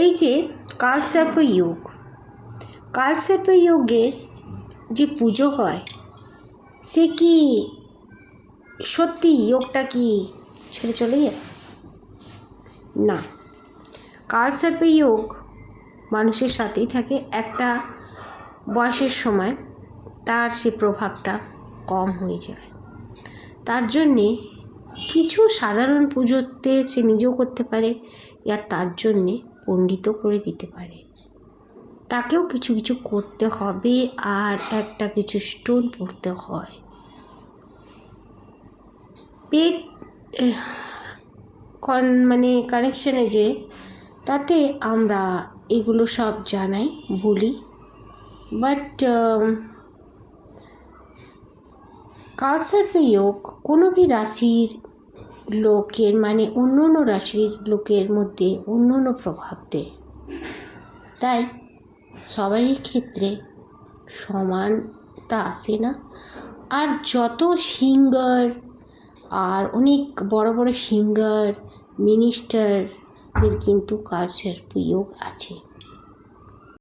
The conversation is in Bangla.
এই যে কালসর্প যোগ, কালসর্প যোগের যে পুজো হয় সে কি সত্যি যোগটা কি ছেড়ে চলে যায়? না, কালসর্প যোগ মানুষের সাথেই থাকে। একটা বয়সের সময় তার সে প্রভাবটা কম হয়ে যায়। তার জন্যে কিছু সাধারণ পুজোতে সে নিজেও করতে পারে, ইয়া তার জন্যে পণ্ডিতও করে দিতে পারে। তাকেও কিছু কিছু করতে হবে আর একটা কিছু স্টোন পড়তে হয়। পেট মানে কানেকশানে যে তাতে আমরা এগুলো সব জানাই, বলি, বাট কালসর্প যোগ কোনো ভি রাশির লোকের মানে অন্য অন্য রাশির লোকের মধ্যে অন্য অন্য প্রভাব দেয়। তাই সবারই ক্ষেত্রে সমানতা আসে না। আর যত সিঙ্গার আর অনেক বড় বড় সিঙ্গার মিনিস্টারদের কিন্তু কালসর্প যোগ আছে।